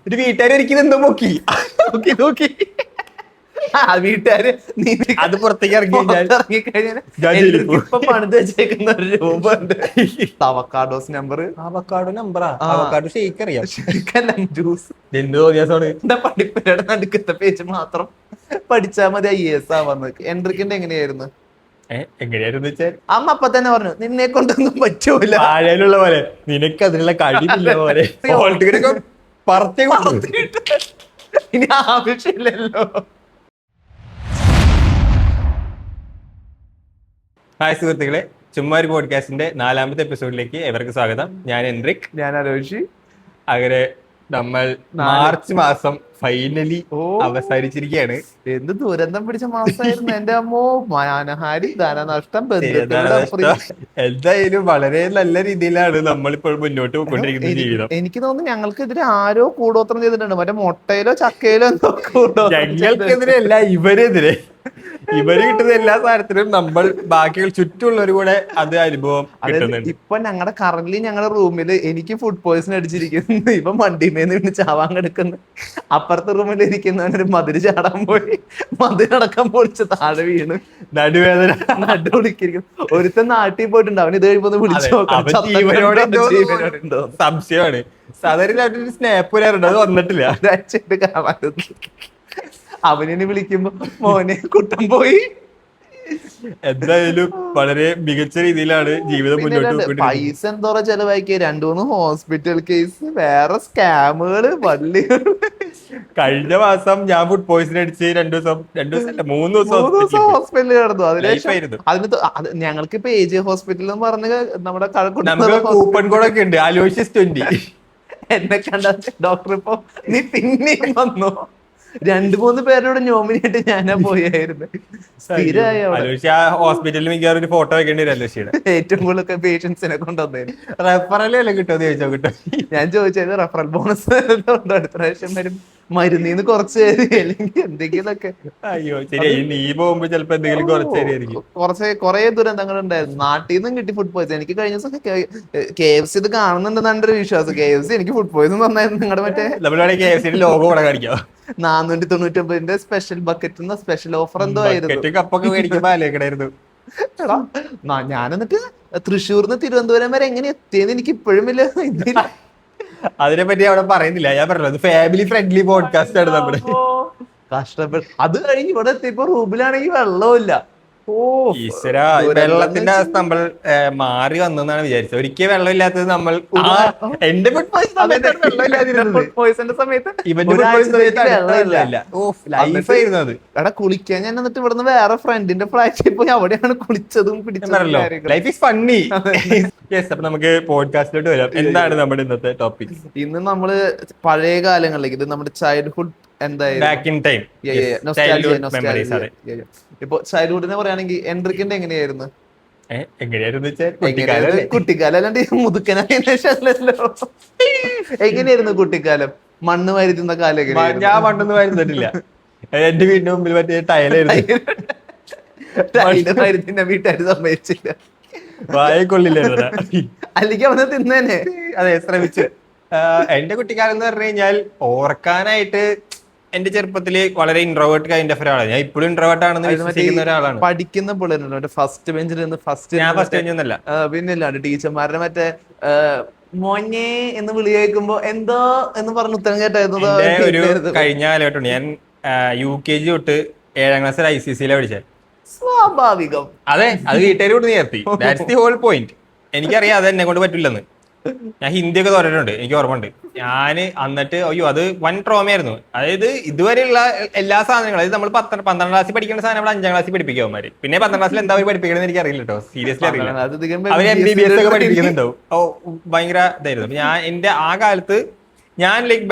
ഒരു വീട്ടുകാർ ഒരിക്കലും എന്തോ നോക്കി നോക്കി നോക്കി വീട്ടുകാര് അത് പുറത്തേക്ക് ഇറങ്ങിക്കഴിഞ്ഞാൽ ഇപ്പൊ പണിത് വെച്ചേക്കുന്ന ഒരു രൂപമുണ്ട്. അവക്കാഡോസ് നമ്പർ, അവക്കാഡോ നമ്പറാ, അവക്കാഡോ ഷേക്ക് അറിയാം, ജ്യൂസ്. എന്ത് തോന്നിയാസാണ്. എന്താ പഠിപ്പുരയുടെ നടുക്കത്തെ പേജ് മാത്രം പഠിച്ചാ മതി IAS ആവാന്ന്. എൻട്രിക്കിന്റെ എങ്ങനെയായിരുന്നു? എങ്ങനെയായിരുന്നു വെച്ചാൽ അമ്മ അപ്പൊ തന്നെ പറഞ്ഞു നിന്നെ കൊണ്ടൊന്നും പറ്റൂല, ആഴയിലുള്ള പോലെ നിനക്ക് അതിനുള്ള കഴിവില്ല പോലെ പറത്തേ ഇനി ആവശ്യമില്ലല്ലോ. ഹായ് സുഹൃത്തുക്കളെ, ചുമ്മാ ഒരു പോഡ്കാസ്റ്റിന്റെ 4ാമത്തെ എപ്പിസോഡിലേക്ക് എവർക്ക് സ്വാഗതം. ഞാൻ എൻട്രിക്, ഞാൻ ആലോചിച്ച്. അങ്ങനെ നമ്മൾ മാർച്ച് മാസം ഫൈനലി അവസാനിച്ചിരിക്കുകയാണ്. എന്ത് ദുരന്തം പിടിച്ച മാസമായിരുന്നു എന്റെ അമ്മോ. മാനഹാരി, ധനനഷ്ടം, എന്തായാലും വളരെ നല്ല രീതിയിലാണ് നമ്മളിപ്പോൾ മുന്നോട്ട് പോയിക്കൊണ്ടിരിക്കുന്ന ജീവിതം. എനിക്ക് തോന്നുന്നു ഞങ്ങൾക്കെതിരെ ആരോ കൂടോത്രം ചെയ്തിട്ടുണ്ട്, മറ്റേ മുട്ടയിലോ ചക്കയിലോ എന്തോ. ഞങ്ങൾക്കെതിരെ അല്ല, ഇവരെതിരെ. ഇവര് കിട്ടുന്ന എല്ലാ സാധനത്തിനും നമ്മൾ ബാക്കിയുള്ള ചുറ്റുമുള്ളവർ കൂടെ അത് അനുഭവം കിട്ടുന്നുണ്ട്. ഇപ്പൊ ഞങ്ങളുടെ കറന്റ് ഞങ്ങളുടെ റൂമിൽ എനിക്ക് ഫുഡ് പോയിസൺ അടിച്ചിരിക്കുന്നു. ഇപ്പൊ വണ്ടിമേന്ന് വീണ് ചാവാൻ കിടക്കുന്നു. അപ്പുറത്തെ റൂമിൽ ഇരിക്കുന്നവനൊരു മതില് ചാടാൻ പോയി മതിലടക്കം പൊളിച്ച് താഴെ വീണ് നടുവേദന നടുവിളിക്കുന്നു. ഒരുത്തൻ നാട്ടിൽ പോയിട്ടുണ്ട്, അവൻ ഇത് കഴിയുമ്പോ വിളിച്ചു നോക്കാം. സംശയമാണ്. സാധാരണ സ്നാപ്പ് വരാറുണ്ട്, അത് വന്നിട്ടില്ല. അവനെ വിളിക്കുമ്പോ മോനെ കുട്ടം പോയി. എന്തായാലും വളരെ മികച്ച രീതിയിലാണ് ജീവിതം മുന്നോട്ട്. പൈസ എന്തോരം ചെലവാക്കി, 2-3 ഹോസ്പിറ്റൽ കേസ്, വേറെ സ്കാമുകള്, പള്ളികൾ. കഴിഞ്ഞ മാസം ഞാൻ ഫുഡ് പോയിസൺ അടിച്ച് 2 ദിവസം 3 ദിവസം ഹോസ്പിറ്റലിൽ കിടന്നു. അതിന് ഞങ്ങൾക്ക് ഇപ്പൊ AJ ഹോസ്പിറ്റൽ എന്ന് പറഞ്ഞ നമ്മുടെ കൂപ്പൺ കോഡൊക്കെ ഉണ്ട്, അലോഷ്യസ് 20. എന്നെ കണ്ട ഡോക്ടർ ഇപ്പൊ നീ പിന്നെയും വന്നു. 2-3 പേരോട് നോമിനേറ്റ് ഞാനാ പോയായിരുന്നു. ഹോസ്പിറ്റലിൽ മിക്കവാറും ഒരു ഫോട്ടോ വെക്കേണ്ടി വരും. ഏറ്റവും കൂടുതൽ പേഷ്യൻസിനെ കൊണ്ടുവന്നേന് റെഫറൽ കിട്ടുമെന്ന് ചോദിച്ചോ? കിട്ടും. ഞാൻ ചോദിച്ചത് റെഫറൽ ബോണസ് ഉണ്ടോ അടുത്ത പ്രാവശ്യം വരും, മരുന്നീന്ന് കുറച്ച് അല്ലെങ്കിൽ എന്തെങ്കിലുമൊക്കെ. അയ്യോ ശരി, നീ പോകുമ്പോ ചിലപ്പോ എന്തെങ്കിലും കുറെ ദുരന്തങ്ങൾ ഉണ്ടായിരുന്നു. നാട്ടിൽ നിന്നും കിട്ടി ഫുഡ് പോയിസൺ. എനിക്ക് കഴിഞ്ഞ ദിവസം KFC ഇത് കാണുന്നുണ്ടെന്നാണ് എന്റെ ഒരു വിശ്വാസം. KFC എനിക്ക് ഫുഡ് പോയിസൺ തന്നായിരുന്നു. നിങ്ങളുടെ മറ്റേ KFC ലോഗോ കൂടെ കാണിക്കാം. 499 സ്പെഷ്യൽ ബക്കറ്റ് സ്പെഷ്യൽ ഓഫർ എന്തോ ആയിരുന്നു. കപ്പൊക്കെ മേടിക്കുമ്പോ ആലോചിക്കണായിരുന്നു. ഞാൻ എന്നിട്ട് തൃശ്ശൂർന്ന് തിരുവനന്തപുരം വരെ എങ്ങനെ എത്തിയെന്ന് എനിക്ക് ഇപ്പോഴും വലിയ അതിനെ പറ്റി അവിടെ പറയുന്നില്ല. ഞാൻ പറഞ്ഞത് ഫാമിലി ഫ്രണ്ട്ലി പോഡ്കാസ്റ്റ് ആണ് നമ്മുടെ. കഷ്ടപ്പെട്ട് അത് കഴിഞ്ഞ് ഇവിടെ എത്തിയപ്പോ റൂമിലാണെങ്കിൽ വെള്ളമില്ല. ഈശ്വര, വെള്ളത്തിന്റെ അവസ്ഥ നമ്മൾ മാറി വന്നെന്നാണ് വിചാരിച്ചത്. ഒരിക്കൽ വെള്ളമില്ലാത്തത് നമ്മൾ എന്റെ ഫുഡ് പോയിസന്റെ സമയത്ത് ലൈഫായിരുന്നു അത്. എടാ കുളിക്കാൻ ഞാൻ എന്നിട്ട് ഇവിടുന്ന് വേറെ ഫ്രണ്ടിന്റെ ഫ്ലാറ്റിൽ പോയി അവിടെയാണ് കുളിച്ചതും പിടിച്ചതും. Life is funny. അപ്പൊ നമുക്ക് പോഡ്കാസ്റ്റിലോട്ട് വരാം. എന്താണ് നമ്മുടെ ഇന്നത്തെ ടോപ്പിക്? ഇന്ന് നമ്മള് പഴയ കാലങ്ങളിലേക്ക്, ഇത് നമ്മുടെ ചൈൽഡ്ഹുഡ് ഇപ്പൊ ചൈൽഡ്ഹുഡിനെ പറയുകയാണെങ്കിൽ എൻട്രിക്കിന്റെ എങ്ങനെയായിരുന്നു? കുട്ടിക്കാലം അല്ലാണ്ട് മുതുക്കനല്ലോ. എങ്ങനെയായിരുന്നു കുട്ടിക്കാലം? മണ്ണ് വാരുന്ന കാലം? ഞാൻ മണ്ണൊന്നും വാരുന്നില്ല. എന്റെ വീടിന്റെ മുമ്പിൽ മറ്റേ ടൈലായിരുന്നു. വീട്ടുകാർ സമ്മതിച്ചില്ല, വായക്കൊള്ളില്ലായിരുന്നു. അല്ലെങ്കിൽ അവനെ തിന്നേനെ. അതെ, ശ്രമിച്ചു. എന്റെ കുട്ടിക്കാലം എന്ന് പറഞ്ഞു കഴിഞ്ഞാൽ ഓർക്കാനായിട്ട് എന്റെ ചെറുപ്പത്തില് വളരെ ഇൻട്രോവേർട്ട് കൈൻഡ് ഓഫ് ഒരാളാണ്. ഞാൻ ഇപ്പോഴും ഇൻട്രോവേർട്ട് ആണെന്ന് വിശ്വസിക്കുന്ന ഒരാളാണ്. പഠിക്കുന്ന പിള്ളേരുണ്ട് ഫസ്റ്റ് ബെഞ്ചിൽ നിന്ന് ഞാൻ ഫസ്റ്റ് ബെഞ്ചൊന്നല്ല. പിന്നെ ഇല്ലാണ്ട് ടീച്ചർമാരുടെ മറ്റേ മോനെ എന്ന് വിളി കേൾക്കുമ്പോ എന്തോ എന്ന് പറഞ്ഞ് ഉത്തരം കേട്ടായിരുന്നു. ഒരു കഴിഞ്ഞ കാലഘട്ടം ഞാൻ UKG തൊട്ട് 7ാം ക്ലാസ്സിൽ ICSE പഠിച്ചത്. സ്വാഭാവികം. അതെ, അത് വീട്ടുകാർ കൊണ്ട് നിർത്തി. That's the whole point. എനിക്കറിയാം അത് എന്നെ കൊണ്ട് പറ്റില്ലെന്ന്. ഞാൻ ഹിന്ദിയൊക്കെ തോന്നിട്ടുണ്ട്, എനിക്ക് ഓർമ്മയുണ്ട്. ഞാന് എന്നിട്ട് അയ്യോ അത് വൻ ട്രോമയായിരുന്നു. അതായത് ഇതുവരെയുള്ള എല്ലാ സാധനങ്ങളും, അതായത് നമ്മൾ 12ാം ക്ലാസ്സിൽ പഠിക്കേണ്ട സാധനം നമ്മൾ 5ാം ക്ലാസ്സിൽ പഠിപ്പിക്കും അവന്മാര്. പിന്നെ 10ാം ക്ലാസ്സിൽ എന്താ പഠിപ്പിക്കണമെന്ന് എനിക്ക് അറിയില്ല കേട്ടോ, സീരിയസ്ലി അറിയില്ല. അവർ MBBS ഒക്കെ പഠിപ്പിക്കുന്നുണ്ടാവും. ഭയങ്കര ഇതായിരുന്നു. ഞാൻ എന്റെ ആ കാലത്ത് ഞാൻ ലൈക്ക്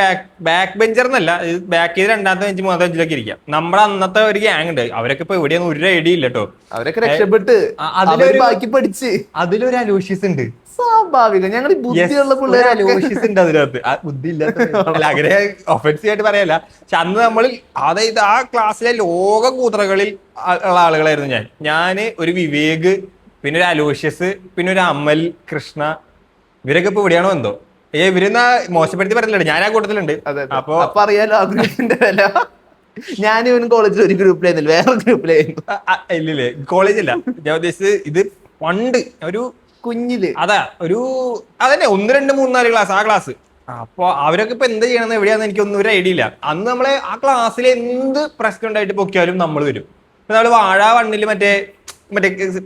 ബാക്ക് ബെഞ്ചർ എന്നല്ല, ബാക്ക് ചെയ്ത് 2ാമത്തെ ബെഞ്ച് 3ാമത്തെ ബെഞ്ചിലൊക്കെ ഇരിക്കാം. നമ്മുടെ അന്നത്തെ ഒരു ഗ്യാങ് ഉണ്ട്, അവരൊക്കെ ഇപ്പൊ എവിടെയൊന്നും ഒരു ഐഡിയ ഇല്ല കേട്ടോ. അവരൊക്കെ രക്ഷപ്പെട്ട് ബാക്കി പഠിച്ച് അതിലൊരു അലോഷ്യസ് ഉണ്ട്. സ്വാഭാവികം. ഞങ്ങൾ ബുദ്ധിയുള്ള പിള്ളേർ അലോഷ്യസ് ഉണ്ട് അതിനകത്ത്. ബുദ്ധി ഇല്ലാത്ത അങ്ങനെ ഒഫൻസീവ് ആയിട്ട് പറയല്ല. പക്ഷെ അന്ന് നമ്മൾ അതായത് ആ ക്ലാസ്സിലെ ലോക കൂത്രകളിൽ ഉള്ള ആളുകളായിരുന്നു ഞാന് ഒരു വിവേക്, പിന്നെ ഒരു അലോഷ്യസ്, പിന്നെ ഒരു അമൽ കൃഷ്ണ. ഇവരൊക്കെ ഇപ്പൊ ഇവിടെയാണോ എന്തോ. ഇവരെന്നാ മോശപ്പെടുത്തി പറഞ്ഞില്ല, ഞാൻ ആ കൂട്ടത്തിലുണ്ട്. അപ്പൊ അറിയാലോ ആ ഗ്രൂപ്പിന്റെ വില. ഞാൻ ഇവൻ കോളേജിൽ ഒരു ഗ്രൂപ്പിലായിരുന്നില്ല, വേറെ ഗ്രൂപ്പിലായിരുന്നു. ഇല്ലില്ലേ, കോളേജല്ല ഞാൻ ഉദ്ദേശിച്ചത്. ഇത് പണ്ട് ഒരു കുഞ്ഞില് അതാ ഒരു അതന്നെ 1, 2, 3, 4 ക്ലാസ്, ആ ക്ലാസ്. അപ്പൊ അവരൊക്കെ ഇപ്പൊ എന്ത് ചെയ്യണമെന്ന് എവിടെയാന്ന് എനിക്കൊന്നും ഒരു ഐഡിയ ഇല്ല. അന്ന് നമ്മളെ ആ ക്ലാസ്സിൽ എന്ത് പ്രശ്നം ഉണ്ടായിട്ട് പൊക്കിയാലും നമ്മൾ വരും. ഇപ്പൊ നമ്മള് വാഴ 1 മറ്റേ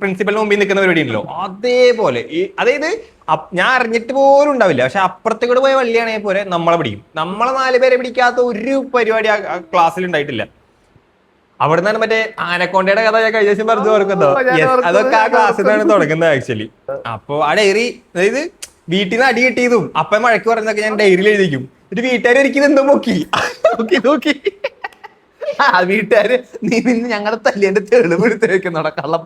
പ്രിൻസിപ്പലിന് മുമ്പിൽ നിൽക്കുന്ന പരിപാടി ഉണ്ടല്ലോ, അതേപോലെ അതായത് ഞാൻ അറിഞ്ഞിട്ട് പോലും ഉണ്ടാവില്ല, പക്ഷെ അപ്പുറത്തേക്കൂടെ പോയ വള്ളിയാണെങ്കിൽ പോലെ നമ്മളെ പിടിക്കും. നമ്മളെ 4 പേരെ പിടിക്കാത്ത ഒരു പരിപാടി ആ ക്ലാസ്സിൽ ഉണ്ടായിട്ടില്ല. അവിടെ നിന്നാണ് മറ്റേ ആനക്കോണ്ടയുടെ കഥ ഞാൻ കഴിഞ്ഞ ദിവസം പറഞ്ഞു ഓർക്കുന്നോ? അതൊക്കെ ആ ക്ലാസ്സിൽ നിന്നാണ് തുടങ്ങുന്നത് ആക്ച്വലി. അപ്പൊ ആ ഡയറി, അതായത് വീട്ടിൽ നിന്ന് അടി കിട്ടിയതും അപ്പ മഴക്ക് പറഞ്ഞതൊക്കെ ഞാൻ ഡയറിയിൽ എഴുതിക്കും. എന്നിട്ട് വീട്ടുകാർ ഒരിക്കലും എന്തോ നോക്കി നോക്കി വീട്ടുകാര് നീ നിന്ന് ഞങ്ങളുടെ തല്ലിന്റെ തെളിവെടുത്ത് വെക്കുന്നോടാ കള്ളം.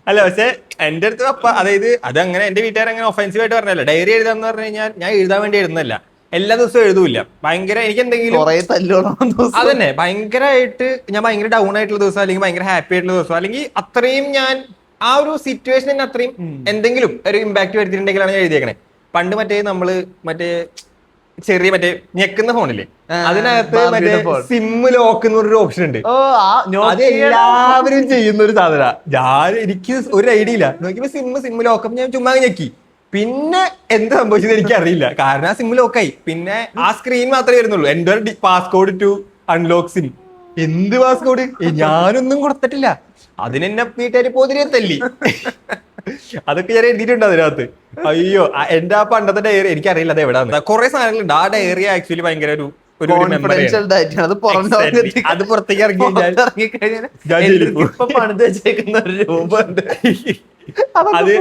അല്ല, പക്ഷെ എന്റെ അടുത്ത് അപ്പ, അതായത് അത് അങ്ങനെ എന്റെ വീട്ടുകാർ അങ്ങനെ ഒഫൻസീവ് ആയിട്ട് പറഞ്ഞല്ല. ഡയറി എഴുതാന്ന് പറഞ്ഞു കഴിഞ്ഞാൽ ഞാൻ എഴുതാൻ വേണ്ടി എഴുതുന്നല്ല, എല്ലാ ദിവസവും എഴുതൂല്ല. ഭയങ്കര എനിക്ക് എന്തെങ്കിലും അതന്നെ ഭയങ്കരമായിട്ട് ഞാൻ ഭയങ്കര ഡൗൺ ആയിട്ടുള്ള ദിവസം, അല്ലെങ്കിൽ ഭയങ്കര ഹാപ്പി ആയിട്ടുള്ള ദിവസം, അല്ലെങ്കിൽ അത്രയും ഞാൻ ആ ഒരു സിറ്റുവേഷൻ തന്നെ അത്രയും എന്തെങ്കിലും ഒരു ഇമ്പാക്ട് വരുത്തിയിട്ടുണ്ടെങ്കിലാണ് ഞാൻ എഴുതിയേക്കണേ. പണ്ട് നമ്മള് ചെറിയ ഞെക്കുന്ന ഫോണില്ലേ, അതിനകത്ത് സിമ്മ് ലോക്ക് എന്ന് പറഞ്ഞൊരു ഓപ്ഷൻ ഉണ്ട്. അത് എല്ലാവരും ചെയ്യുന്ന ഒരു സാധന. എനിക്ക് ഒരു ഐഡിയ ഇല്ല. നോക്കിയപ്പോ സിമ്മ് ലോക്ക്, ഞാൻ ചുമ്മാ ഞെക്കി. പിന്നെ എന്ത് സംഭവിച്ചത് എനിക്ക് അറിയില്ല, കാരണം ആ സിം ലോക്കായി. പിന്നെ ആ സ്ക്രീൻ മാത്രമേ വരുന്നുള്ളൂ, എന്റെ പാസ്കോഡ് ടു അൺലോക്ക് സിം. എന്ത് പാസ്കോഡ്? ഞാനൊന്നും കൊടുത്തിട്ടില്ല. അതിനെന്നെ വീട്ടുകാര് പോതിരെ തല്ലി. അതൊക്കെ ഞാൻ എഴുതിയിട്ടുണ്ട് അതിനകത്ത്. അയ്യോ, എന്റെ ആ പണ്ടത്തെ ഡയറി എനിക്കറിയില്ല അത് എവിടെയാണ്. കുറെ സാധനങ്ങളുണ്ട് ആ ഡയറി. ആക്ച്വലി ഭയങ്കര ഒരു മെമ്മറി. അത് പുറത്തേക്ക് അത്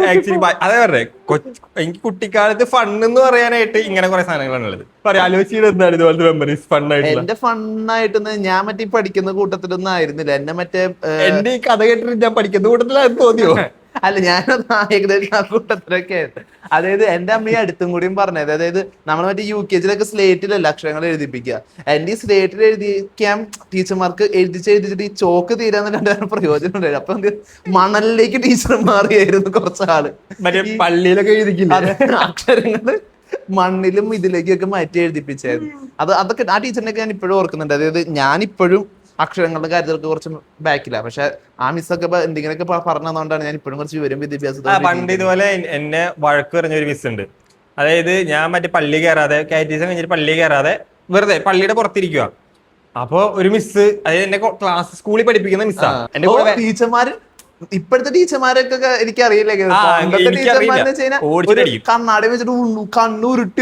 ആക്ച്വലി അതേ പറഞ്ഞേ, എനിക്ക് കുട്ടിക്കാലത്ത് ഫണ്ണെന്ന് പറയാനായിട്ട് ഇങ്ങനെ കുറെ സാധനങ്ങളാണ് ഉള്ളത്. ആലോചിച്ചിട്ട് എന്താണ് ഇതുപോലത്തെ മെമ്മറീസ് ഫണ്ണായിട്ട്? എന്റെ ഫണ്ണായിട്ടൊന്ന് ഞാൻ പഠിക്കുന്ന കൂട്ടത്തിലൊന്നും ആയിരുന്നില്ല. എന്റെ ഈ കഥ കേട്ടിട്ട് ഞാൻ പഠിക്കുന്ന കൂട്ടത്തിലാണെന്ന് തോന്നിയോ? അല്ല, ഞാനത് ഏകദേശം ആ കൂട്ടത്തിലൊക്കെ ആയിരുന്നു. അതായത് എന്റെ അമ്മ അടുത്തും കൂടിയും പറഞ്ഞത്, അതായത് നമ്മൾ UKG സ്ലേറ്റിലല്ല അക്ഷരങ്ങൾ എഴുതിപ്പിക്കുക. എന്റെ ഈ സ്ലേറ്റിൽ എഴുതിക്കാൻ ടീച്ചർമാർക്ക് എഴുതിച്ചിട്ട് ഈ ചോക്ക് തീരാന്നിട്ട് പ്രയോജനം ഉണ്ടായിരുന്നു. അപ്പൊ മണലിലേക്ക് ടീച്ചർ മാറിയായിരുന്നു കുറച്ചാള്. പള്ളിയിലൊക്കെ എഴുതിക്കില്ല അക്ഷരങ്ങള് മണ്ണിലും ഇതിലേക്കൊക്കെ മാറ്റി എഴുതിപ്പിച്ചായിരുന്നു. അതൊക്കെ ആ ടീച്ചറിനൊക്കെ ഞാൻ ഇപ്പോഴും ഓർക്കുന്നുണ്ട്. അതായത് ഞാനിപ്പോഴും അക്ഷരങ്ങളുടെ കാര്യത്തിലൊക്കെ കുറച്ച് ബാക്കില്ല, പക്ഷെ ആ മിസ്സൊക്കെ എന്തെങ്കിലുമൊക്കെ പറഞ്ഞതുകൊണ്ടാണ് ഞാൻ ഇപ്പോഴും കുറച്ച് വിവരം വിദ്യാഭ്യാസം. പണ്ട് ഇതുപോലെ എന്നെ വഴക്ക് പറഞ്ഞ ഒരു മിസ് ഉണ്ട്. അതായത് ഞാൻ പള്ളി കയറാതെ, കാറ്റീസം കഴിഞ്ഞിട്ട് പള്ളി കയറാതെ വെറുതെ പള്ളിയുടെ പുറത്തിരിക്കുക. അപ്പൊ ഒരു മിസ്, അതായത് എന്റെ ക്ലാസ് സ്കൂളിൽ പഠിപ്പിക്കുന്ന മിസ്സാണ്. എന്റെ കൂടെ ടീച്ചർമാര്, ഇപ്പോഴത്തെ ടീച്ചർമാരൊക്കെ എനിക്കറിയില്ല. കണ്ണാടി വെച്ചിട്ട് കണ്ണു ഉരുട്ടി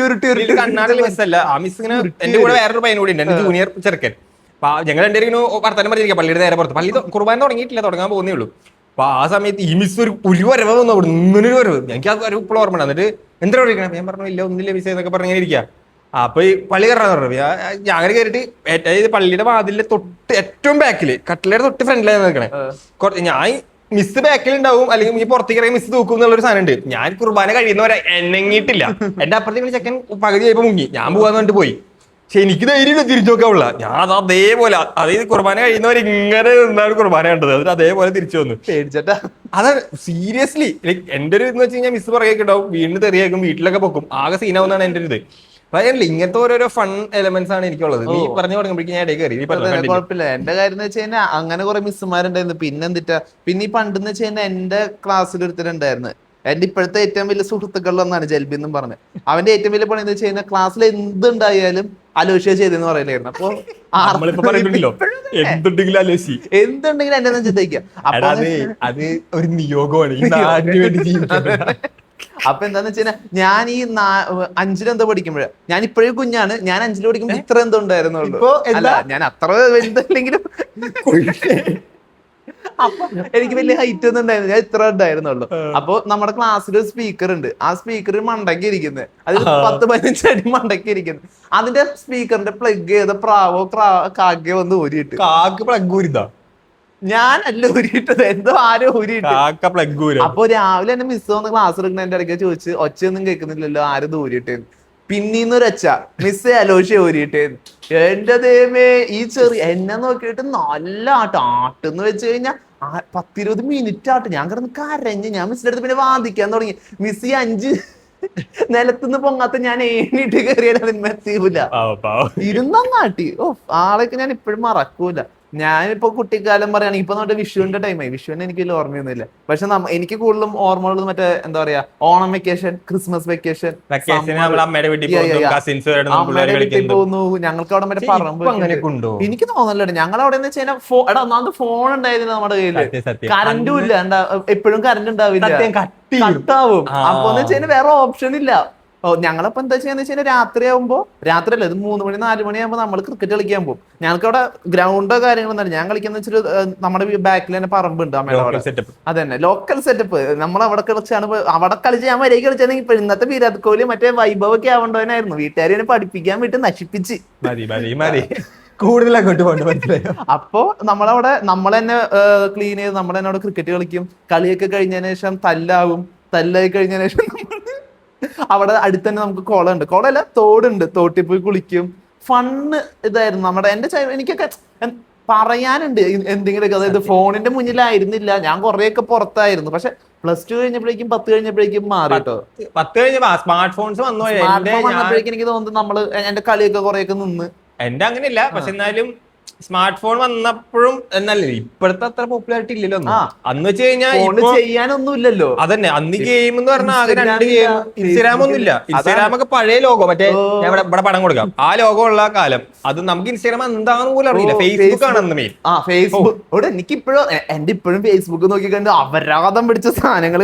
കണ്ണാടി മിസ്സല്ല ആ മിസ്. ഇങ്ങനെ എന്റെ കൂടെ വേറൊരു പയ്യൻ കൂടി ഉണ്ട്, എന്റെ ജൂനിയർ ചെറുക്കൻ. അപ്പൊ ഞങ്ങൾ രണ്ടുപേരും വർത്തമാനം പറഞ്ഞിരിക്കുക പള്ളിയുടെ നേരെ പുറത്ത്. പള്ളി കുർബാന തുടങ്ങിയിട്ടില്ല, തുടങ്ങാൻ പോകുന്നേ ഉള്ളൂ. അപ്പൊ ആ സമയത്ത് ഈ മിസ് ഒരു വരവ് വന്നു അവിടെ, ഇങ്ങനൊരു വരവ്. എനിക്ക് ആ ഒരു ഇപ്പോൾ ഓർമ്മ ഉണ്ട്. എന്നിട്ട് എന്താ വിളിക്കണം? ഞാൻ പറഞ്ഞു ഇല്ല ഒന്നില്ല മിസ് എന്നൊക്കെ പറഞ്ഞിങ്ങനെ ഇരിക്കുക. അപ്പൊ ഈ പള്ളി കയറാന്ന് പറഞ്ഞു. ഞാൻ അങ്ങനെ കയറിയിട്ട് അതായത് പള്ളിയുടെ വാതിലിന്റെ തൊട്ട് ഏറ്റവും ബാക്കില്, കട്ടിലയുടെ തൊട്ട് ഫ്രണ്ടിലാണ് നിൽക്കണേ. ഞാൻ മിസ് ബാക്കിൽ ഉണ്ടാവും, അല്ലെങ്കിൽ ഈ പുറത്തേക്ക് ഇറങ്ങി മിസ് തൂക്കും എന്നുള്ളൊരു സാധനം ഉണ്ട്. ഞാൻ കുർബാന കഴിയുന്നവരെ എന്നെങ്ങിയിട്ടില്ല. എന്റെ അപ്പുറത്തേക്ക് ചെക്കൻ പകുതി ആയപ്പോ മുങ്ങി, ഞാൻ പോവാന്ന് പറഞ്ഞിട്ട് പോയി. പക്ഷെ എനിക്ക് ധൈര്യം തിരിച്ചു നോക്കാവുള്ള. ഞാൻ അതേപോലെ, അതായത് കുർബാന കഴിയുന്നവർ ഇങ്ങനെ നിന്നാണ് കുർബാന കണ്ടത്. അതിന് അതേപോലെ തിരിച്ചു വന്നു. പേടിച്ചട്ടാ. അതാണ് സീരിയസ്ലി. ലൈക്ക് എന്റെ ഒരു എന്ന് വെച്ച് കഴിഞ്ഞാൽ മിസ് പറയുകയൊക്കെ ഉണ്ടാവും, വീണ്ടും തെറിയാക്കും, വീട്ടിലൊക്കെ പൊക്കും, ആകെ സീനാവുന്നതാണ് എന്റെ ഒരു ഇത്. അതല്ലേ ഇങ്ങനത്തെ ഓരോരോ ഫൺ എലമെന്റ്സ് ആണ് എനിക്കുള്ളത്. നീ പറഞ്ഞു തുടങ്ങുമ്പോഴേക്കും ഞാൻ ഇടയിൽ കയറി. കുഴപ്പമില്ല. എന്റെ കാര്യം എന്ന് വെച്ച് കഴിഞ്ഞാൽ അങ്ങനെ കുറെ മിസ്സുമാരുണ്ടായിരുന്നു. പിന്നെ ഈ പണ്ടെന്ന് വെച്ച് കഴിഞ്ഞാൽ എന്റെ ക്ലാസ്സിൽ ഒരുത്തരുണ്ടായിരുന്നു. എന്റെ ഇപ്പോഴത്തെ ഏറ്റവും വലിയ സുഹൃത്തുക്കളിലൊന്നാണ് ജൽബി എന്നും പറഞ്ഞത്. അവന്റെ ഏറ്റവും വലിയ പണി എന്ന് വെച്ച് കഴിഞ്ഞാൽ ക്ലാസ്സിൽ എന്തുണ്ടായാലും അലോഷ്യ ചെയ്തെന്ന് പറയലായിരുന്നു. അപ്പൊ എന്തുണ്ടെങ്കിലും എന്നെ ചിന്തിക്കുക. അത് ഒരു നിയോഗമാണ്. അപ്പൊ എന്താന്ന് വെച്ച് കഴിഞ്ഞാൽ ഞാൻ ഈ 5ൽ എന്തോ പഠിക്കുമ്പോഴേ, ഞാൻ ഇപ്പോഴും കുഞ്ഞാണ്, ഞാൻ 5ൽ പഠിക്കുമ്പോൾ ഇത്ര എന്തോ ഉണ്ടായിരുന്നുള്ളൂ. അല്ല, ഞാൻ അത്ര വലുതല്ലെങ്കിലും അപ്പൊ എനിക്ക് വലിയ ഹൈറ്റ് ഒന്നും ഉണ്ടായിരുന്നു, ഞാൻ ഇത്ര ഉണ്ടായിരുന്നുള്ളൂ. അപ്പൊ നമ്മുടെ ക്ലാസ്സിൽ ഒരു സ്പീക്കർ ഉണ്ട്. ആ സ്പീക്കർ മണ്ടക്കി ഇരിക്കുന്നത്, അതിൽ 10-15 അടി മണ്ടക്കി ഇരിക്കുന്നത്. അതിന്റെ സ്പീക്കറിന്റെ പ്ലഗ് ചെയ്ത പ്രാവോ കാക്കയോ വന്ന് ഊരിയിട്ട്. പ്ലഗ് ഊരിതാ? ഞാനല്ല ഊരിയിട്ടത്, എന്തോ ആരോ ഊരിയിട്ട്. അപ്പൊ രാവിലെ എന്നെ മിസ് വന്ന് ക്ലാസ് എടുക്കുന്ന എന്റെ ഇടയ്ക്ക് ചോദിച്ച്, ഒച്ചയൊന്നും കേൾക്കുന്നില്ലല്ലോ, ആരും ഊരിയിട്ടേന്ന്. പിന്നീന്നൊരച്ച, മിസ്സേ അലോഷ്യ ഊരിയിട്ടേന്ന്. എന്റെ ദൈവമേ, ഈ എന്നെ നോക്കിയിട്ട് നല്ല ആട്ടെന്ന് വെച്ച് കഴിഞ്ഞാൽ 10-20 മിനിറ്റ് ആട്ട്. ഞാൻ കിടന്ന് കരഞ്ഞ്, ഞാൻ മിസ്സിന്റെ അടുത്ത് പിന്നെ വാദിക്കാൻ തുടങ്ങി. മിസ് ഈ നിലത്തുനിന്ന് പൊങ്ങാത്ത ഞാൻ ഏണിട്ട് കയറിയാൽ അതിന്മേൽ എത്തിയൂല. ഇരുന്നാട്ടി. ഓ, ആളൊക്കെ ഞാൻ ഇപ്പോഴും മറക്കൂല. ഞാനിപ്പോ കുട്ടിക്കാലം പറയുകയാണെങ്കിൽ ഇപ്പൊ നമ്മുടെ വിഷുവിന്റെ ടൈമായി. വിഷുവിന് എനിക്ക് വലിയ ഓർമ്മയൊന്നുമില്ല. പക്ഷെ എനിക്ക് കൂടുതലും ഓർമ്മയുള്ളത് മറ്റേ എന്താ പറയാ, ഓണം വെക്കേഷൻ, ക്രിസ്മസ് വെക്കേഷൻ, അമ്മയുടെ വീട്ടിൽ പോകുന്നു. ഞങ്ങൾക്ക് അവിടെ മറ്റേ പറമ്പ്. എനിക്ക് തോന്നല്ലോ ഞങ്ങൾ അവിടെ എന്ന് വെച്ചാൽ എടാ ഒന്നാമത് ഫോൺ ഉണ്ടായിരുന്നു നമ്മുടെ കയ്യില്, കറണ്ടും ഇല്ല, എപ്പോഴും കറണ്ട് ഉണ്ടാവില്ല, കട്ടാവും. അപ്പൊ എന്ന് വെച്ചാൽ വേറെ ഓപ്ഷൻ ഇല്ല. ഞങ്ങളപ്പോ എന്താ ചെയ്യാന്ന് വെച്ചാൽ രാത്രിയല്ല, ഇത് 3 മണി 4 മണിയാകുമ്പോ നമ്മൾ ക്രിക്കറ്റ് കളിക്കാൻ പോകും. ഞങ്ങൾക്ക് അവിടെ ഗ്രൗണ്ടോ കാര്യങ്ങളൊന്നും ഞാൻ കളിക്കുന്ന വെച്ചിട്ട് നമ്മുടെ ബാക്കിൽ തന്നെ പറമ്പുണ്ട് അമ്മയുടെ. അതന്നെ ലോക്കൽ സെറ്റപ്പ്. നമ്മൾ അവിടെ കളിച്ചാണ്, അവിടെ കളിച്ച് ഞാൻ വരേക്ക് കളിച്ചാണെങ്കിൽ ഇപ്പൊ ഇന്നത്തെ വിരാട് കോഹ്ലി മറ്റേ വൈഭവ് ഒക്കെ ആവേണ്ടവനായിരുന്നു. വീട്ടുകാരെ പഠിപ്പിക്കാൻ വിട്ട് നശിപ്പിച്ച് കൂടുതൽ അങ്ങോട്ട് കൊണ്ട് മനസ്സിലായോ. അപ്പൊ നമ്മളവിടെ നമ്മൾ തന്നെ ക്ലീൻ ചെയ്ത് നമ്മൾ തന്നെ അവിടെ ക്രിക്കറ്റ് കളിക്കും. കളിയൊക്കെ കഴിഞ്ഞതിന് ശേഷം തല്ലായി കഴിഞ്ഞതിന് ശേഷം അവിടെ അടുത്ത് തന്നെ നമുക്ക് കുളമുണ്ട്, കുളമല്ല തോടുണ്ട്, തോട്ടിൽ പോയി കുളിക്കും. ഫണ്ണ് ഇതായിരുന്നു നമ്മുടെ. എനിക്കൊക്കെ പറയാനുണ്ട് എന്തെങ്കിലുമൊക്കെ. അതായത് ഫോണിന്റെ മുന്നിലായിരുന്നില്ല ഞാൻ, കുറെയൊക്കെ പുറത്തായിരുന്നു. പക്ഷെ +2 കഴിഞ്ഞപ്പോഴേക്കും 10 കഴിഞ്ഞപ്പോഴേക്കും മാറി കേട്ടോ. 10 കഴിഞ്ഞപ്പോ സ്മാർട്ട് ഫോൺസ് വന്നപ്പോഴേക്കും എനിക്ക് തോന്നുന്നു നമ്മള് എന്റെ കളിയൊക്കെ കുറെയൊക്കെ നിന്ന്. എന്റെ അങ്ങനെയില്ല, പക്ഷെ എന്നാലും സ്മാർട്ട് ഫോൺ വന്നപ്പോഴും എന്നല്ലേ ഇപ്പോഴത്തെ അത്ര പോപ്പുലാരിറ്റി ഇല്ലല്ലോ. അന്ന് വെച്ച് കഴിഞ്ഞാൽ ചെയ്യാനൊന്നും ഇല്ലല്ലോ. അതന്നെ, അന്ന് ഗെയിം എന്ന് പറഞ്ഞാൽ ആകെ 2 ഗെയിം. ഇൻസ്റ്റാഗ്രാം ഒന്നും ഇല്ല. ഇൻസ്റ്റാഗ്രാം ഒക്കെ പഴയ ലോഗോ, മറ്റേ ഇവിടെ പടം കൊടുക്കാം ആ ലോഗോ ഉള്ള കാലം. അത് നമുക്ക് ഇൻസ്റ്റാഗ്രാം എന്താണെന്ന് പോലും അറിയില്ല. ഫേസ്ബുക്ക് ആണ് അന്ന് മെയിൻ. ഫേസ്ബുക്ക് എനിക്ക് ഇപ്പോഴും ഫേസ്ബുക്ക് നോക്കിക്കണ്ട് അപരാധം പിടിച്ച സാധനങ്ങൾ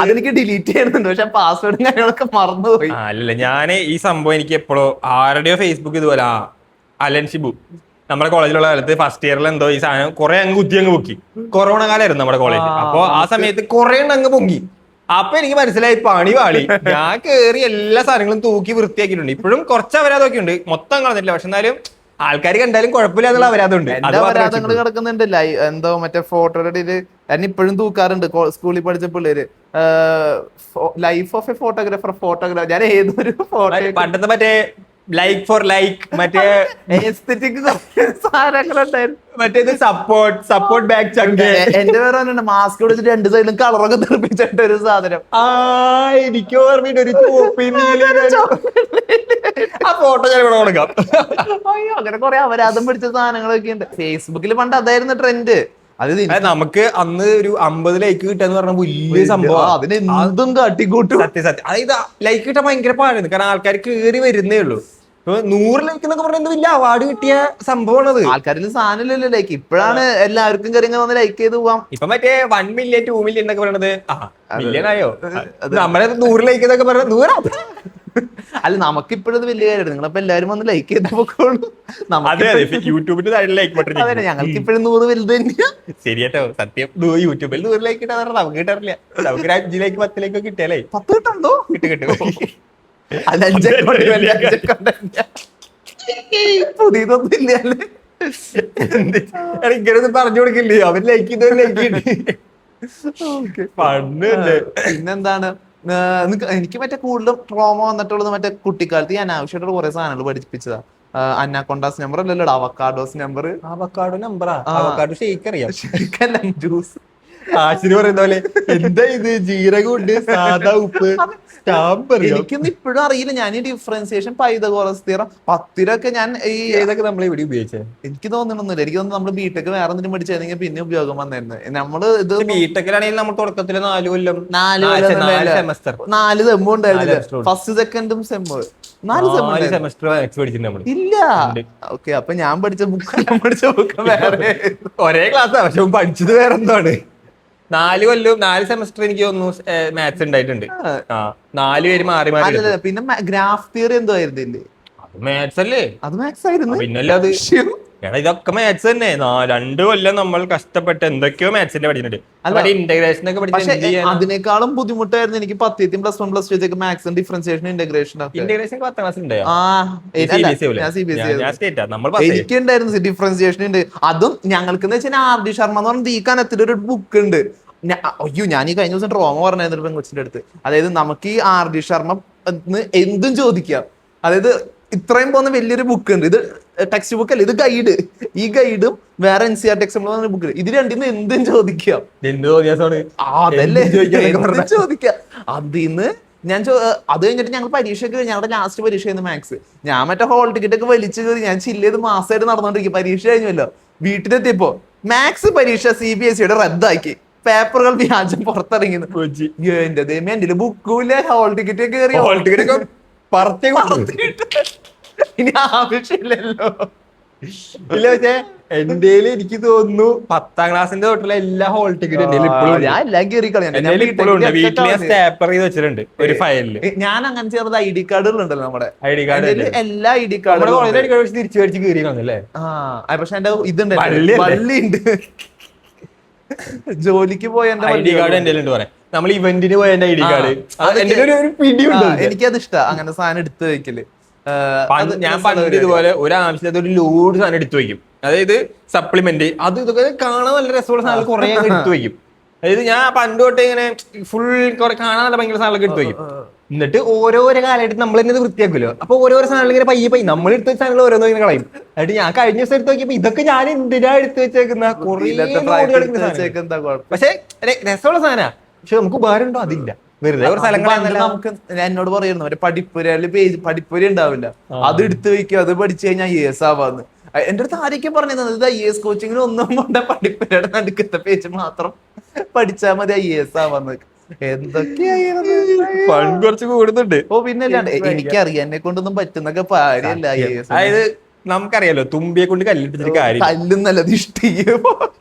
അതെനിക്ക് ഡിലീറ്റ് ചെയ്യുന്നുണ്ട്. പക്ഷെ പാസ്വേഡും കാര്യങ്ങളൊക്കെ മറന്നുപോയി. അല്ല, ഞാൻ ഈ സംഭവം എനിക്ക് എപ്പോഴോ ആരുടെയോ ഫേസ്ബുക്ക് ഇതുപോലെ അലൻ ഷിബു നമ്മുടെ കോളേജിലുള്ള കാലത്ത് ഫസ്റ്റ് ഇയറിൽ എന്തോ ഈ സാധനം കുറെ അങ്ങ് പൊക്കി. കൊറോണ കാലമായിരുന്നു നമ്മുടെ കോളേജ്. അപ്പൊ ആ സമയത്ത് കുറെ അങ്ങ് പൊങ്ങി. അപ്പൊ എനിക്ക് മനസ്സിലായി പണി വാളി. ഞാൻ കേറി എല്ലാ സാധനങ്ങളും തൂക്കി വൃത്തിയാക്കിയിട്ടുണ്ട്. ഇപ്പോഴും കുറച്ച് അപരാധമൊക്കെ ഉണ്ട്, മൊത്തം കളഞ്ഞിട്ടില്ല. പക്ഷെ എന്നാലും ആൾക്കാർ കണ്ടാലും കുഴപ്പമില്ല എന്നുള്ള അപരാധമുണ്ട്. അപരാധങ്ങൾ കിടക്കുന്നുണ്ട്. എന്തോ മറ്റേ ഫോട്ടോയുടെ ഇടയില് എന്നെ ഇപ്പോഴും തൂക്കാറുണ്ട്. സ്കൂളിൽ പഠിച്ച പിള്ളേര് ലൈഫ് ഓഫ് എ ഫോട്ടോഗ്രാഫർ. ഞാൻ ഏതൊരു ഫോട്ടോ പണ്ടത്തെ മറ്റേ ലൈക്ക് ഫോർ ലൈക്ക് മറ്റേ എസ്തെറ്റിക് സാധനങ്ങളുണ്ടായിരുന്നു. മറ്റേത് സപ്പോർട്ട് ബാക്ക് ചങ്ക്. എന്റെ പേര് മാസ്ക് വെച്ചിട്ട് 2 സൈഡിലും കളറൊക്കെ തെറിപ്പിച്ചിട്ട് ഒരു സാധനം. എനിക്ക് ഓർമ്മയുണ്ട്, ഒരു ആ ഫോട്ടോ ഞാൻ ഇവിടെ കൊടുക്കാം. അയ്യോ, അങ്ങനെ കുറെ അപരാധം പിടിച്ച സാധനങ്ങളൊക്കെ ഉണ്ട്. ഫേസ്ബുക്കിൽ പണ്ട് അതായിരുന്നു ട്രെൻഡ്. നമുക്ക് അന്ന് ഒരു 50 ലൈക്ക് കിട്ടാന്ന് പറഞ്ഞ വലിയ സംഭവം. അതിന് എന്തും കാട്ടിക്കൂട്ടും. സത്യം. അതായത് ലൈക്ക് കിട്ടാൻ ഭയങ്കര പാടായിരുന്നു. കാരണം ആൾക്കാർ കേറി വരുന്നേ ഉള്ളൂ. 100 ലൈക്ക് എന്നൊക്കെ പറയുന്നത് വലിയ അവാർഡ് കിട്ടിയ സംഭവമാണത്. ആൾക്കാരിൽ സാധനമില്ലല്ലോ ലൈക്ക്. ഇപ്പോഴാണ് എല്ലാവർക്കും കയറി വന്ന് ലൈക്ക് ചെയ്ത് പോവാം. ഇപ്പൊ മറ്റേ 1 മില്യൺ 2 മില്യൺ എന്നൊക്കെ പറയണത് മില്യൺ ആയോ. നമ്മളെ 100 ലൈക്ക് എന്നൊക്കെ പറയുന്നത് 100. അല്ല, നമുക്കിപ്പോഴത് വലിയ കാര്യമാണ്. നിങ്ങളപ്പോ എല്ലാവരും വന്ന് ലൈക്ക് ചെയ്ത് പോക്കോളൂ. യൂട്യൂബിന്റെ ലൈക്ക് ബട്ടൺ. അതെ, ഞങ്ങൾക്ക് ഇപ്പോഴും 100 വലുത് തന്നെയാ. ശരിയാട്ടോ, സത്യം. യൂട്യൂബിൽ 100 ലൈക്ക് കിട്ടാൻ നമുക്ക് കിട്ടാറില്ല. നമുക്ക് 5 ലൈക്ക് 10 ലൈക്ക് കിട്ടിയാലേ 10 കിട്ടുണ്ടോ? കിട്ടും. പുതിയതൊന്നും ഇല്ലല്ലേ. ഇങ്ങനൊന്നും പറഞ്ഞു കൊടുക്കില്ലേ, അവൻ ലൈക്ക് ചെയ്ത ലൈക്ക് കിട്ടി. പിന്നെന്താണ്, എനിക്ക് മറ്റേ കൂടുതലും ട്രോമ വന്നിട്ടുള്ളത് മറ്റേ കുട്ടിക്കാലത്ത് ഞാൻ അനാവശ്യമായിട്ടുള്ള കുറെ സാധനങ്ങൾ പഠിപ്പിച്ചതാ. അന്നാക്കൊണ്ടാസ് നമ്പർ അല്ലല്ലോ, അവക്കാഡോസ് നമ്പർ. അവക്കാഡോ നമ്പറാ? അവക്കാഡോ ഷേക്ക് അറിയാം. ജ്യൂസ് ആശിന് പറയുന്ന പോലെ എന്താ ഇത്, ജീരകം ഉണ്ട്, സാധാ ഉപ്പ്, സ്റ്റാമ്പ്. എനിക്കൊന്നും ഇപ്പോഴും അറിയില്ല. ഞാൻ ഈ ഡിഫറൻസിയേഷൻ പൈതഗോറസ് തിയറം 10 ഞാൻ ഈ ഏതൊക്കെ നമ്മൾ ഇവിടെ ഉപയോഗിച്ചത് എനിക്ക് തോന്നണമെന്നില്ല. എനിക്ക് തോന്നുന്നു നമ്മള് ബിടെക് വേറെ എന്തെങ്കിലും പഠിച്ചാണെങ്കിൽ പിന്നെ ഉപയോഗം വന്നായിരുന്നു. നമ്മള് ഇത് ബിടെക്കിലാണെങ്കിൽ നമ്മൾ തുടക്കത്തില് 4 കൊല്ലം 4 സെമസ്റ്റർ 4 സെമ്മ് ഉണ്ടായിരുന്നില്ല. ഫസ്റ്റ് സെക്കൻഡും സെമ്മ് 4 സെമസ്റ്റർ പഠിച്ചിട്ടുണ്ട് ഇല്ല. ഓക്കെ, അപ്പൊ ഞാൻ പഠിച്ച ബുക്ക് വേറെ. ഒരേ ക്ലാസ്സാ, പക്ഷെ പഠിച്ചത് വേറെ എന്താണ്. 4 കൊല്ലം 4 സെമസ്റ്റർ എനിക്ക് തോന്നുന്നു മാത്സ് ഉണ്ടായിട്ടുണ്ട്. 4 പേര് മാറി മാറി. പിന്നെ ഗ്രാഫ് തിയറി എന്തോ ആയിരുന്നില്ലേ? അത് മാത്സ് അല്ലേ? അത് മാത്സ് ആയിരുന്നു. പിന്നല്ല അത് ഇതൊക്കെ മാത്സ് തന്നെ. 2 കൊല്ലം നമ്മൾ കഷ്ടപ്പെട്ട് എന്തൊക്കെയോ മാത്സിന്റെ പഠിച്ചിട്ടുണ്ട്. ഇന്റഗ്രേഷൻ ഒക്കെ പഠിച്ചു. അതിനേക്കാളും ബുദ്ധിമുട്ടായിരുന്നു എനിക്ക് 10th +1 +2 മാത്സും ഡിഫറൻസിയേഷൻ ഇന്റഗ്രേഷൻ. ഇന്റഗ്രേഷൻ 10ാം ക്ലാസ്സിൽ ഉണ്ടായോ? എനിക്കുണ്ടായിരുന്നു ഡിഫറൻസിയേഷൻ ഉണ്ട്. അതും ഞങ്ങൾക്ക് എന്ന് വെച്ചാൽ RD ശർമ്മ എന്ന് പറഞ്ഞ ഈ കനത്തിൽ ഒരു ബുക്ക് ഉണ്ട്. അയ്യോ, ഞാൻ ഈ കഴിഞ്ഞ ദിവസം ട്രോമ പറഞ്ഞായിരുന്നു പെൺകൊച്ചിന്റെ അടുത്ത്. അതായത് നമുക്ക് ഈ RD ശർമ്മ എന്തും ചോദിക്കാം. അതായത് ഇത്രയും പോകുന്ന വലിയൊരു ബുക്ക് ഉണ്ട്. ഇത് ടെക്സ്റ്റ് ബുക്ക് അല്ല, ഇത് ഗൈഡ്. ഈ ഗൈഡും വേറെ NCERT എക്സാമ്പിൾ ബുക്ക്, ഇത് രണ്ടിന്ന് എന്തും ചോദിക്കാം. എന്ത് അതല്ലേ ചോദിക്കാം. അതിന്ന് അത് കഴിഞ്ഞിട്ട് ഞങ്ങൾ പരീക്ഷയൊക്കെ കഴിഞ്ഞ് ഞങ്ങളുടെ ലാസ്റ്റ് പരീക്ഷ ആയിരുന്നു മാത്സ്. ഞാൻ മറ്റേ ഹോൾ ടിക്കറ്റ് ഒക്കെ വലിച്ചു കയറി ഞാൻ ചില്ല് ചെയ്ത് മാസമായിട്ട് നടന്നുകൊണ്ടിരിക്കും. പരീക്ഷ കഴിഞ്ഞല്ലോ, വീട്ടിലെത്തിയപ്പോ മാത്സ് പരീക്ഷ CBSE റദ്ദാക്കി, പേപ്പറുകൾ വ്യാജം പുറത്തിറങ്ങി. എന്റെ ദൈവമേ, എന്റെ ബുക്കൂല, ഹോൾ ടിക്കറ്റ് ഒക്കെ കയറി, ഹോൾ ടിക്കറ്റ് ഇനി ആവശ്യമില്ലല്ലോ. ഇല്ല പക്ഷേ എന്റെ എനിക്ക് തോന്നുന്നു 10ാം ക്ലാസ്സിന്റെ തൊട്ടുള്ള എല്ലാ ഹോൾ ടിക്കറ്റും ഞാൻ എല്ലാം കയറി സ്റ്റാപ്പർ ചെയ്ത് വെച്ചിട്ടുണ്ട് ഒരു ഫയലില്. ഞാൻ അങ്ങനെ ചേർന്നത് ID കാർഡുകളുണ്ടല്ലോ നമ്മുടെ ID കാർഡ്, എല്ലാ ID കാർഡും തിരിച്ചു മേടിച്ച് കയറിയാണല്ലേ. പക്ഷെ എന്റെ ഇതുണ്ട്, പള്ളിയുണ്ട്. ജോലിക്ക് പോയ ID കാർഡ് എന്റെ ഉണ്ട് പറയാം. നമ്മൾ ഇവന്റിന് പോയ എന്റെ ID കാർഡ് ഒരു പിടിയുണ്ട്. എനിക്കത് ഇഷ്ടം അങ്ങനെ സാധനം എടുത്തു വെക്കല്. ഞാൻ പണ്ട് ഇതുപോലെ ഒരാവശ്യത്തെ ഒരു ലോഡ് സാധനം എടുത്തു വെക്കും. അതായത് സപ്ലിമെന്റ് അത് ഇതൊക്കെ കാണാൻ നല്ല രസമുള്ള സാധനം കുറെ എടുത്തു വെക്കും. അതായത് ഞാൻ പണ്ട് തൊട്ട് ഇങ്ങനെ ഫുൾ കുറെ കാണാൻ നല്ല ഭയങ്കര സാധനങ്ങളൊക്കെ എടുത്തു വെക്കും. എന്നിട്ട് ഓരോരോ കാലമായിട്ട് നമ്മൾ തന്നെ വൃത്തിയാക്കുമല്ലോ. അപ്പൊ ഓരോരോ സാധനങ്ങൾ ഇങ്ങനെ പയ്യെ നമ്മൾ എടുത്ത് വെച്ച സാധനങ്ങൾ ഓരോന്നും ഇങ്ങനെ കളയും. എന്നിട്ട് ഞാൻ കഴിഞ്ഞ ദിവസം എടുത്ത് നോക്കിയപ്പോ ഇതൊക്കെ ഞാൻ എന്തിനാ എടുത്ത് വെച്ചേക്കുന്ന പക്ഷെ രസമുള്ള സാധന. പക്ഷെ നമുക്ക് ഉപകാരം ഉണ്ടോ? അതില്ല. വെറുതെ ഒരു നമുക്ക് എന്നോട് പറയുന്നു മറ്റേ പഠിപ്പുരയില് പഠിപ്പുര ഉണ്ടാവില്ല, അത് എടുത്തു വെക്കുക, അത് പഠിച്ചു കഴിഞ്ഞാൽ IAS ആവാന്ന്. എന്റെ അടുത്ത് ആരൊക്കെ പറഞ്ഞു തന്നത്, ഇത് IAS കോച്ചിങ്ങിന് ഒന്നും വേണ്ട, പഠിപ്പുരയുടെ നടുക്കത്തെ പേജ് മാത്രം പഠിച്ചാൽ മതി IAS ആവാന്ന്. ഫണ്ട് കുറച്ച് കൂടുന്നുണ്ട്. ഓ പിന്നെ അല്ലാണ്ട് എനിക്കറിയാം, എന്നെ കൊണ്ടൊന്നും പറ്റുന്നൊക്കെ കാര്യല്ല IAS. അതായത് നമുക്കറിയാലോ തുമ്പിയെ കൊണ്ട് കല്ലിട്ടിട്ട് കാര്യം, കല്ലുന്നല്ലത് ഇഷ്ടിയോ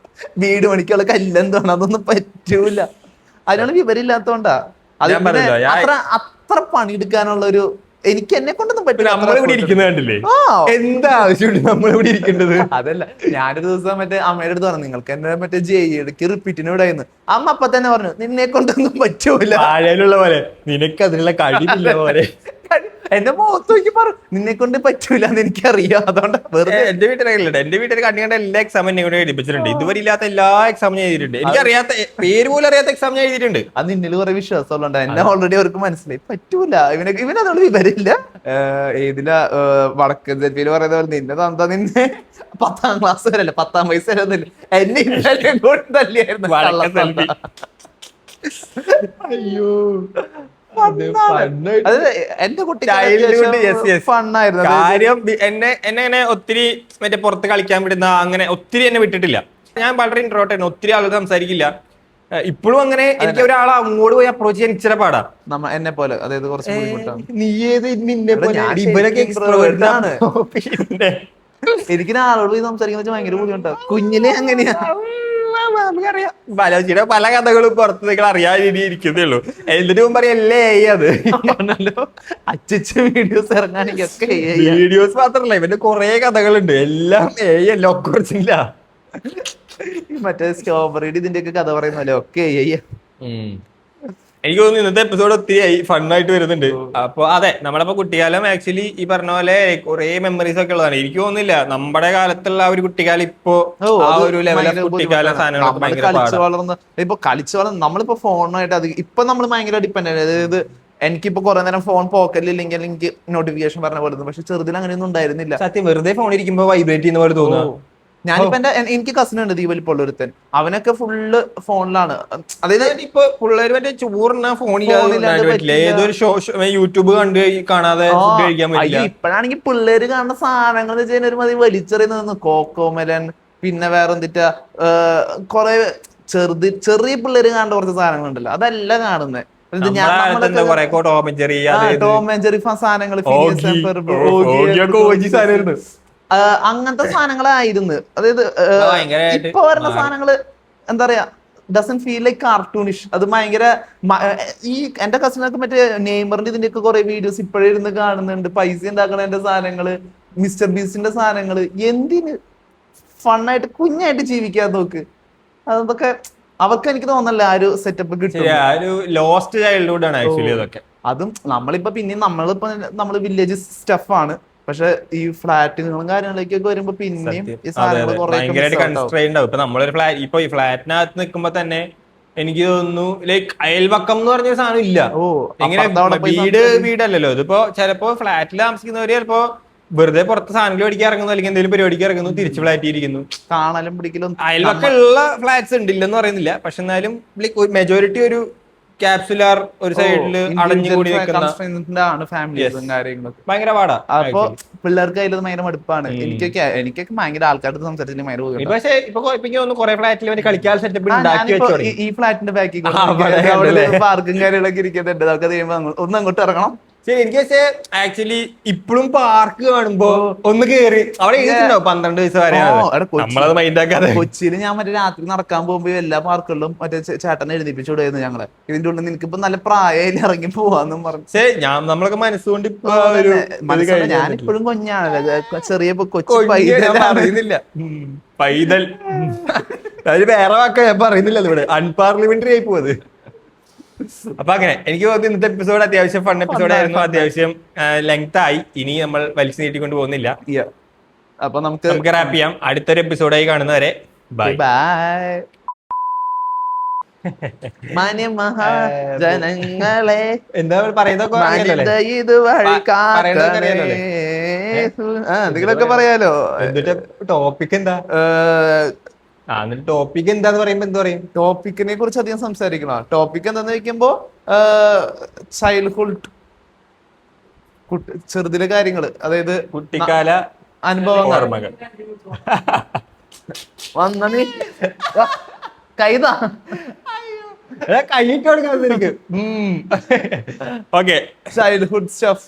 വീട് പണിക്കുള്ള കല്ലെന്താണ്, അതൊന്നും പറ്റൂല. അതിനാണ് വിവരമില്ലാത്തോണ്ടാ. അത്ര പണിയെടുക്കാനുള്ള ഒരു എനിക്ക് എന്നെ കൊണ്ടൊന്നും പറ്റില്ല. നമ്മളിവിടെ ഇരിക്കുന്നത് കണ്ടില്ലേ, എന്താ ആവശ്യമുണ്ട് നമ്മളിവിടെ ഇരിക്കേണ്ടത്? അതല്ല, ഞാനൊരു ദിവസം മറ്റേ അമ്മയുടെ അടുത്ത് പറഞ്ഞു, നിങ്ങൾക്ക് എന്നെ മറ്റേ JEDക്ക് റിപ്പീറ്റിന് വിടായിരുന്നു. അമ്മ അപ്പൊ തന്നെ പറഞ്ഞു, നിന്നെ കൊണ്ടൊന്നും പറ്റൂല. ആഴയിലുള്ള പോലെ നിനക്ക് അതിനുള്ള കഴിവില്ല പോലെ. എന്റെ മുഖത്ത് നോക്കി പറഞ്ഞു, നിന്നെ കൊണ്ട് പറ്റൂല എന്ന് എനിക്കറിയാം. അതുകൊണ്ട് എന്റെ വീട്ടിലല്ല, എന്റെ വീട്ടിൽ കണ്ടിക്കേണ്ട എല്ലാ എക്സാം എന്നെ കൂടെ എഴുതിപ്പിച്ചിട്ടുണ്ട്. ഇതുവരെ ഇല്ലാത്ത എല്ലാ എക്സാം ഞാൻ എഴുതിയിട്ടുണ്ട്. എനിക്കറിയാത്ത പേര് പോലും അറിയാത്ത എക്സാം ഞാൻ എഴുതിയിട്ടുണ്ട്. അത് നിന്നിൽ കുറെ വിശ്വാസമുണ്ട്. എന്നെ ഓൾറെഡി അവർക്ക് മനസ്സിലായി പറ്റൂല, ഇവനതുകൊണ്ട് വിവരമില്ല. ഏതില വടക്കൻ സെൽഫിയിൽ പറയുന്ന പോലെ നിന്നെ തന്താ നിന്നെ 10ാം ക്ലാസ് വരെ അല്ല 10ാം വയസ്സ് വരെ ഒന്നുമില്ല, എന്നെ ഇന്നലെ കൂടി തല്ലിയായിരുന്നു. അയ്യോ എന്റെ കുട്ടി ഫണ്ണായിരുന്നു കാര്യം. എന്നെ ഒത്തിരി മറ്റേ പുറത്ത് കളിക്കാൻ വിടുന്ന അങ്ങനെ ഒത്തിരി എന്നെ വിട്ടിട്ടില്ല. ഞാൻ വളരെ ഇൻട്രോട്ട് ആയിരുന്നു, ഒത്തിരി ആളുകൾ സംസാരിക്കില്ല. ഇപ്പോഴും അങ്ങനെ എനിക്ക് ഒരാളെ അങ്ങോട്ട് പോയി അപ്രോച്ച് ചെയ്യാൻ ഇച്ചിരി പാടാ. എന്നെ പോലെ, അതായത് കുറച്ച് ബുദ്ധിമുട്ടാണ്. നീ ഏത് നിന്നെ പോലെ എനിക്ക് ആളോട് പോയി സംസാരിക്കുന്ന ഭയങ്കര ബുദ്ധിമുട്ടാണ്. കുഞ്ഞിലെ അങ്ങനെയാ. നമുക്കറിയാം ബാലോജിയുടെ പല കഥകളും പുറത്ത് നിങ്ങൾ അറിയാൻ രീതി ഇരിക്കുന്നേ ഉള്ളൂ. എന്നിട്ട് മുമ്പ് അറിയല്ലേ അത് അച്ചച്ച വീഡിയോസ് ഇറങ്ങാനൊക്കെ വീഡിയോസ് മാത്രല്ല, ഇവന്റെ കുറെ കഥകളുണ്ട്. എല്ലാം കുറച്ചില്ല. മറ്റേ സ്ട്രോബെറിയുടെ ഇതിന്റെയൊക്കെ കഥ പറയുന്നല്ലോ ഒക്കെ എനിക്ക് തോന്നുന്നു ഇന്നത്തെ എപ്പിസോഡ് ഒത്തിരി ഫണ്ണായിട്ട് വരുന്നുണ്ട്. അപ്പൊ അതെ, നമ്മളപ്പോ കുട്ടിക്കാലം ആക്ച്വലി ഈ പറഞ്ഞ പോലെ കുറെ മെമ്മറീസ് ഒക്കെ ഉള്ളതാണ്. എനിക്ക് തോന്നുന്നില്ല നമ്മുടെ കാലത്തുള്ള ആ ഒരു കുട്ടിക്കാലം ഇപ്പൊ ആ ഒരു ലെവലിൽ കുട്ടിക്കാല സാധനങ്ങളൊക്കെ ഇപ്പൊ കളിച്ചു വളർന്ന് നമ്മളിപ്പോ ഫോണായിട്ട് അത് ഇപ്പൊ നമ്മൾ ഭയങ്കര ഡിപ്പെൻഡ്. അതായത് എനിക്കിപ്പോ കുറെ നേരം ഫോൺ പോക്കറ്റിലില്ലെങ്കിൽ എനിക്ക് നോട്ടിഫിക്കേഷൻ പറഞ്ഞ പോലെ, പക്ഷെ ചെറുതിൽ അങ്ങനെയൊന്നും ഉണ്ടായിരുന്നില്ല. സത്യം, വെറുതെ ഫോൺ ഇരിക്കുമ്പോ വൈബ്രേറ്റ് ചെയ്യുന്ന പോലെ തോന്നുന്നു. ഞാനിപ്പോ എനിക്ക് കസിൻ ഉണ്ട് ദീപലിപ്പുള്ള ഒരുത്തൻ, അവനൊക്കെ ഫുള്ള് ഫോണിലാണ്. അതായത് ഇപ്പൊ പിള്ളേര് മറ്റേ ചോറിന ഫോണില്ലാതെ ഏതൊരു യൂട്യൂബ് കണ്ട് കാണാതെ ഫുഡ് കഴിക്കാൻ പറ്റില്ല. ഇപ്പഴാണെങ്കിൽ പിള്ളേര് കാണുന്ന സാധനങ്ങൾ ഒരു മതി വലിച്ചെറിയുന്ന കോക്കോമെലൻ, പിന്നെ വേറെ എന്തിട്ടാ കൊറേ ചെറിയ പിള്ളേര് കാണേണ്ട കുറച്ച് സാധനങ്ങളുണ്ടല്ലോ, അതല്ല കാണുന്നത്. ടോം ആൻഡ് ജെറി സാധനങ്ങൾ, അങ്ങനത്തെ സാധനങ്ങളായിരുന്നു. അതായത് ഇപ്പൊ വരുന്ന സാധനങ്ങള് എന്താ പറയാ, ഡസൻ ഫീൽ ലൈക്ക് കാർട്ടൂണിഷ്. അത് ഭയങ്കര ഈ എന്റെ കസിനൊക്കെ മറ്റേ നെയ്മറിന്റെ ഇതിന്റെയൊക്കെ കുറെ വീഡിയോസ് ഇപ്പോഴേ ഇരുന്ന് കാണുന്നുണ്ട്. പൈസ ഉണ്ടാക്കണതിന്റെ സാധനങ്ങള്, മിസ്റ്റർ ബീസ്റ്റിന്റെ സാധനങ്ങള്. എന്തിന് ഫണ്ണായിട്ട് കുഞ്ഞായിട്ട് ജീവിക്കാൻ നോക്ക്. അതൊക്കെ അവർക്ക് എനിക്ക് തോന്നല്ല ആ ഒരു സെറ്റപ്പ് കിട്ടും. ലോസ്റ്റ് ചൈൽഡ്ഹുഡ് ആണ് ആക്ച്വലി അതൊക്കെ. അതും നമ്മളിപ്പോ പിന്നെയും നമ്മള് വില്ലേജ് സ്റ്റഫാണ്, പക്ഷെ ഈ ഫ്ലാറ്റുകളും കാര്യങ്ങളിലേക്കൊക്കെ വരുമ്പോ പിന്നെയും ഈ സാധനങ്ങൾ ഇപ്പൊ നമ്മളൊരു ഫ്ലാറ്റ്, ഇപ്പൊ ഈ ഫ്ലാറ്റിനകത്ത് നിൽക്കുമ്പോ തന്നെ എനിക്ക് തോന്നുന്നു ലൈക്ക് അയൽവക്കം എന്ന് പറഞ്ഞ സാധനം ഇല്ല. എങ്ങനെ വീടല്ലല്ലോ ഇതിപ്പോ. ചിലപ്പോ ഫ്ലാറ്റിൽ താമസിക്കുന്നവര് ചിലപ്പോ വെറുതെ പുറത്ത് സാധനങ്ങൾ മേടിക്കാൻ ഇറങ്ങുന്നു, അല്ലെങ്കിൽ എന്തെങ്കിലും പരിപാടിക്ക് ഇറങ്ങുന്നു, തിരിച്ച് ഫ്ലാറ്റിൽ ഇരിക്കുന്നു. കാണലും പിടിക്കലും അയൽവക്കം ഉള്ള ഫ്ലാറ്റ്സ് ഉണ്ട്, ഇല്ലെന്ന് പറയുന്നില്ല. പക്ഷെ എന്നാലും മെജോറിറ്റി ഒരു ക്യാപ്സുലാർ ഒരു സൈഡില് അടഞ്ഞുകൂടി നിൽക്കുന്ന ആണ് ഫാമിലീസും കാര്യങ്ങളൊക്കെ. ഭയങ്കര പാടാ. അപ്പൊ പിള്ളേർക്ക് അതിൽ ഭയങ്കര മടുപ്പാണ്. എനിക്കൊക്കെ ഭയങ്കര ആൾക്കാരുടെ സംസാരത്തിന് ഭയങ്കര ബുദ്ധിമുട്ടാണ്. പക്ഷേ ഇപ്പൊ തോന്നുന്നു കുറെ ഫ്ലാറ്റിൽ കളിക്കാൻ സെറ്റപ്പ് ഉണ്ടാക്കി വെച്ചോ. ഈ ഫ്ലാറ്റിന്റെ ബാക്കിൽ പാർക്കും കാര്യങ്ങളൊക്കെ ഇരിക്കുന്നുണ്ട്. നമുക്ക് കഴിയുമ്പോ ഒന്ന് അങ്ങോട്ട് ഇറങ്ങണം. ശരി, എനിക്ക് പക്ഷേ ആക്ച്വലി ഇപ്പോഴും പാർക്ക് കാണുമ്പോ ഒന്ന് കേറി അവിടെ എഴുതിട്ടുണ്ടാവും 12 വയസ്സ് വരെ. നമ്മളത് മൈൻഡാക്കാതെ കൊച്ചിയിൽ ഞാൻ മറ്റേ രാത്രി നടക്കാൻ പോകുമ്പോ എല്ലാ പാർക്കുകളിലും മറ്റേ ചേട്ടനെ എഴുതിപ്പിച്ചു വിടുന്നു ഞങ്ങളെ. ഇതിന്റെ ഉള്ളിൽ നിനക്കിപ്പോ നല്ല പ്രായം ഇറങ്ങി പോവാന്നും പറഞ്ഞു. നമ്മളൊക്കെ മനസ്സുകൊണ്ട് ഞാൻ ഇപ്പോഴും കുഞ്ഞാണല്ലോ, ചെറിയ കൊച്ചു അറിയുന്നില്ല. പൈതൽ അത് വേറെ വാക്ക ഞാൻ പറയുന്നില്ല, ഇവിടെ അൺപാർലമെന്ററി ആയി പോവത്. അപ്പൊ അങ്ങനെ എനിക്ക് തോന്നുന്നു ഇന്നത്തെ എപ്പിസോഡ് അത്യാവശ്യം ഫൺ എപ്പിസോഡ് ആയിരുന്നു. അത്യാവശ്യം ലെങ്ത് ആയി. ഇനി നമ്മൾ വലിച്ചു നീട്ടിക്കൊണ്ട് പോകുന്നില്ല. അപ്പൊ നമുക്ക് റാപ്പ് ചെയ്യാം. അടുത്തൊരു എപ്പിസോഡായി കാണുന്നവരെ ബൈ. മാന്യ മഹാജനങ്ങളെ, എന്താ പറയുന്നതൊക്കെ എന്തെങ്കിലുമൊക്കെ പറയാലോ. എന്നിട്ട് ടോപ്പിക് എന്താ? എന്നിട്ട് ടോപ്പിക് എന്താന്ന് പറയുമ്പോ എന്താ പറയും? ടോപ്പിക്കിനെ കുറിച്ച് അധികം സംസാരിക്കണം. ടോപ്പിക് എന്താന്ന് ചോദിക്കുമ്പോ ചൈൽഡ്ഹുഡ്, ചെറുതിലെ കാര്യങ്ങള്, അതായത് കുട്ടിക്കാല അനുഭവങ്ങൾ. വന്ന നീ കൈതാ കൈയിട്ട് കൊടുക്കാൻ. Okay, childhood stuff.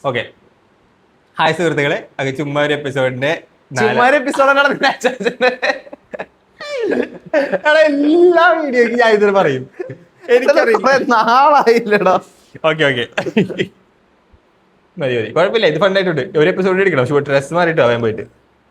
Okay, hi സുഹൃത്തുക്കളെ, അത് ചുമ്മാ ഒരു എപ്പിസോഡിന്റെ എല്ലാ വീഡിയോക്കും ഞാൻ ഇതിൽ പറയും. എനിക്കറിയാം നാളായില്ലടാ. ഓക്കെ മതി കുഴപ്പമില്ല, ഇത് ഫണ്ടായിട്ടുണ്ട്. ഒരു എപ്പിസോഡ് എടുക്കണം. ഡ്രസ് മാറിയിട്ട് പോയിട്ട്